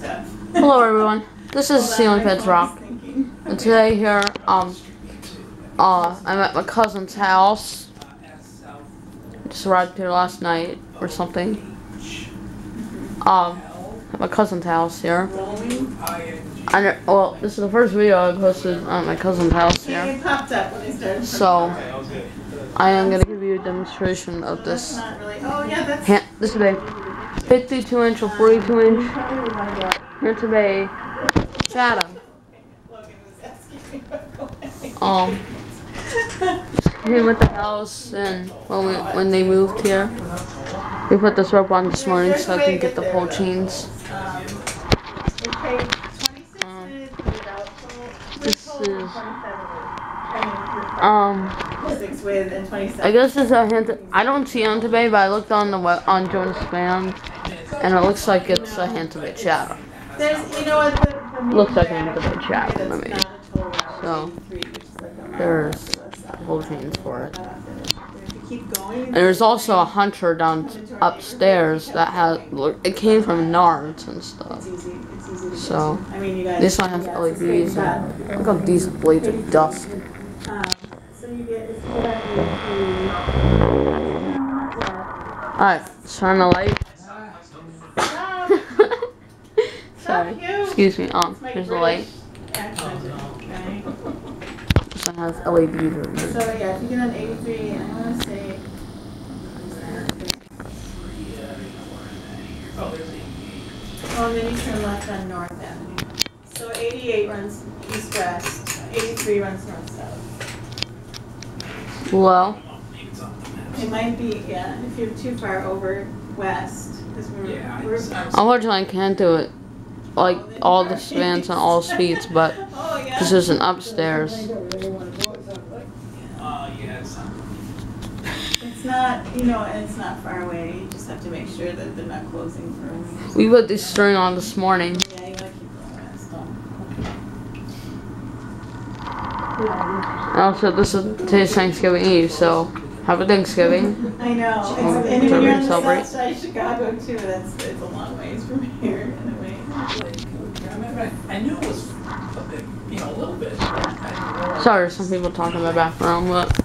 stuff. Hello everyone, this is Ceiling Pets Rock, and today here, I'm at my cousin's house. Just arrived here last night or something. At my cousin's house here. Well, this is the first video I posted on my cousin's house here. It popped up when I started. So, I am gonna give you a demonstration of this. This is a 52-inch or 42-inch Hampton Bay Chatham. Came with the house, and when they moved here, we put this rope on this morning so I can get the pole chains. This is I guess it's a Hampton. I don't see Hampton Bay, but I looked on Jonas Fan, and it looks like it's a Hampton Bay Chatham. Looks like a Hampton Bay Chatham to me. So there's pole chains for it. And there's also a hunter down upstairs that has. It came from Nards and stuff. So this one has LEDs. And look at these blades of dust. Alright, turn the light. Sorry. Excuse me. Here's the light. This one has LEDs in it. So yeah, if you get on 83, I want to say. Oh, and then you turn left on North Avenue. So 88 runs east-west, 83 runs north-south. Well, it might be, yeah, if you're too far over west, because unfortunately I can't do it like all the spans and all speeds, but this isn't upstairs. It's not, and it's not far away. You just have to make sure that they're not closing for a week. We put this string on this morning. Yeah, you want to keep going west. And also, today's Thanksgiving Eve, so happy Thanksgiving. I know. And when you're on the south side of Chicago too, it's a long ways from here in a way. I knew it was a bit, a little bit. Sorry, there's some people talking in my background, but I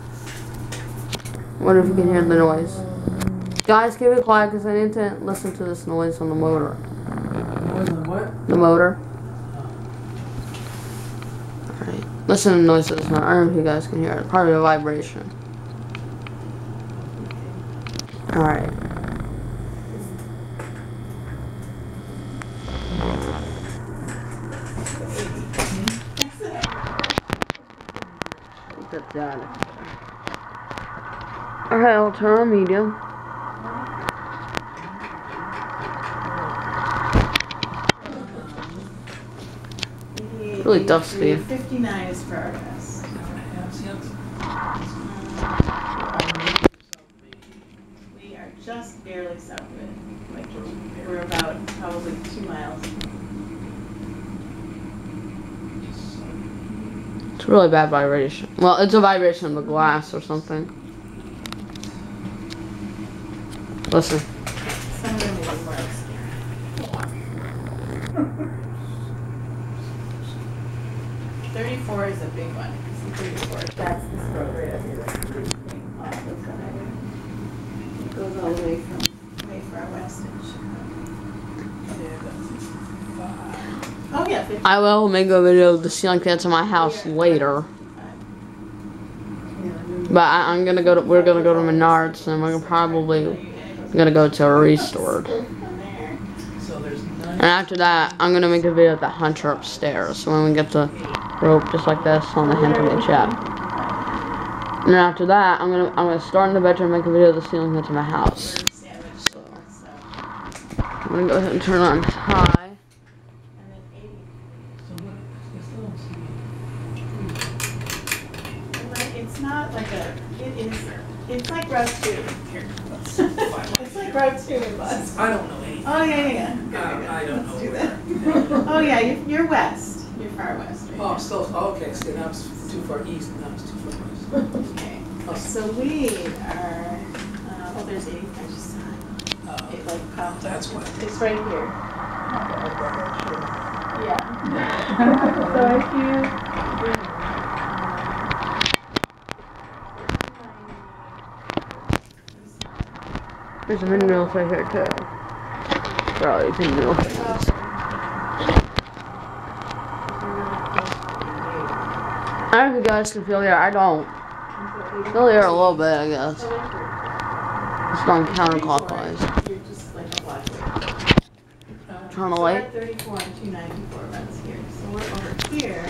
wonder if you can hear the noise. Guys, keep it quiet because I need to listen to this noise on the motor. The motor. Alright. Listen to the noise of this motor. I don't know if you guys can hear it. Probably a vibration. Alright. Put that. Alright, I'll turn on medium. Really dusty. 59 is progress. We are just barely south of it. Like we're about probably 2 miles. It's really bad vibration. Well, it's a vibration of the glass or something. Listen. Some of them will be more obscure. 34 is a big one. 34. That's this road right up here. It goes all the way from way far west in Chicago. Oh yeah, 50. I will make a video of the ceiling fans in my house later. But we're gonna go to Menards, and we're probably gonna go to a Restored. And after that, I'm gonna make a video of the hunter upstairs. So when we get the rope just like this on the Hampton Bay Chatham. And then after that, I'm gonna start in the bedroom and make a video of the ceiling fans in my house. So I'm gonna go ahead and turn on high. It's not like it's like Route 2. It's like Route 2 in Boston. I don't know anything. Oh, yeah. I don't know. Let's do that. Oh, yeah, you're west. You're far west. Right? Oh, still, okay, so now it's too far east, and now it's too far west. Okay. So we are, there's 85 just it like popped. That's what. It's right here. So if you There's some pinwheels right here too. Probably pinwheel things. I don't know if you guys can feel the air. I don't. Feel the air a little bit, I guess. It's going counterclockwise. Turn the light. 34 and 294 runs here. So we're over here.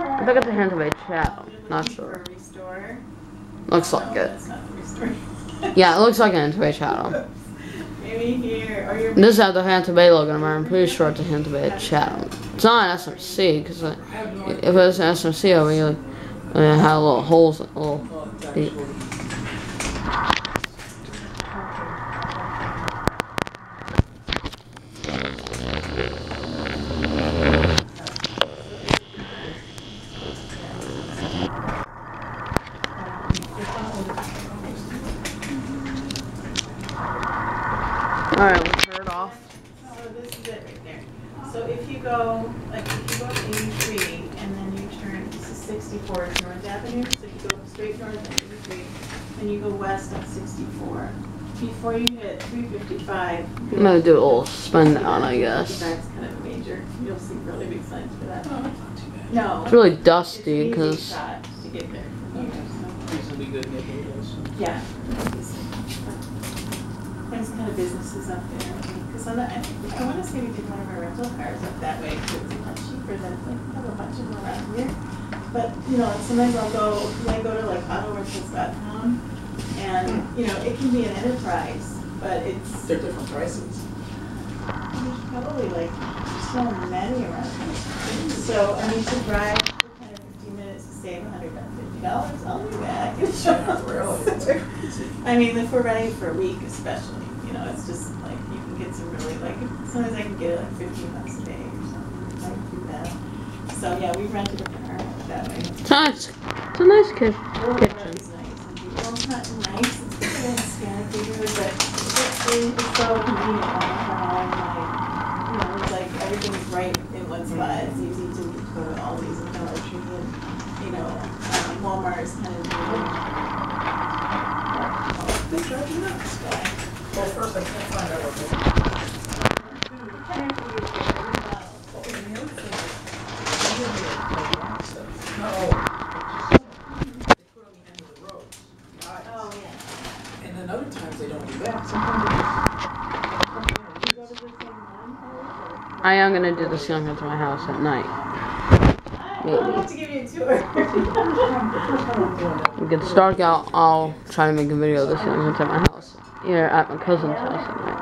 I think it's a Hampton Bay Chatham. Not sure. Looks like it. Yeah, it looks like an Hampton Bay Chatham. Maybe here, or you're. This has the Hampton Bay logo on it. I'm pretty sure it's a Hampton Bay Chatham. It's not an SMC, because if it was an SMC, it would have little holes, little. Alright, we'll turn it off. So this is it right there. So if you go, like if you go up 83 and then you turn, this is 64 is North Avenue. So if you go straight north on 83 and you go west on 64. Before you hit 355. I'm gonna do a little spin down, I guess. That's kind of major. You'll see really big signs for that. No. It's really dusty because. To get there. Reasonably good neighborhood. Yeah. There's kind of businesses up there. Because I want to say we did one of our rental cars up that way. Because it's a lot cheaper than like have a bunch of them around here. But sometimes I go to like autorentals.com, and it can be an enterprise, but they're different prices. There's probably like so many around here. So I mean, to drive for 10 or 15 minutes to save $150, I'll do that. I mean, if we're renting for a week, especially, it's just like you can get some really sometimes I can get it like $15 a day or something. I can do that. So yeah, we rented a car that way. It's nice. It's a nice kitchen. It's not nice. It's kind of Hispanic neighborhood, but it's so convenient on home. It's like everything's right in one spot. It's easy to go to Aldi's and Dollar Tree, and Walmart is kind of They're charging us. Well, first I can't find out what they and then other times they don't do that. Sometimes I am gonna do this young to my house at night. I'll have to give you a tour. We get dark out. I'll try to make a video of this young at my house. Here at my cousin's house at night.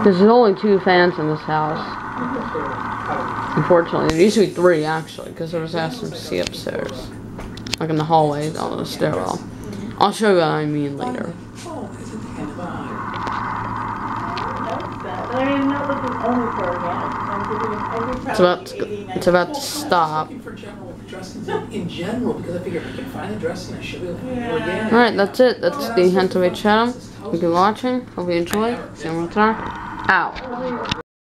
There's only 2 fans in this house. Unfortunately, there used to be 3 actually, because there was SMC upstairs, like in the hallway on the stairwell. I'll show you what I mean later. It's about to stop. In general, because I figured if I can find a dressing, I should be able to find it again. Alright, that's it. That's the Hampton Bay Chatham. Thank you for watching. Hope you enjoyed. See you next time. Out.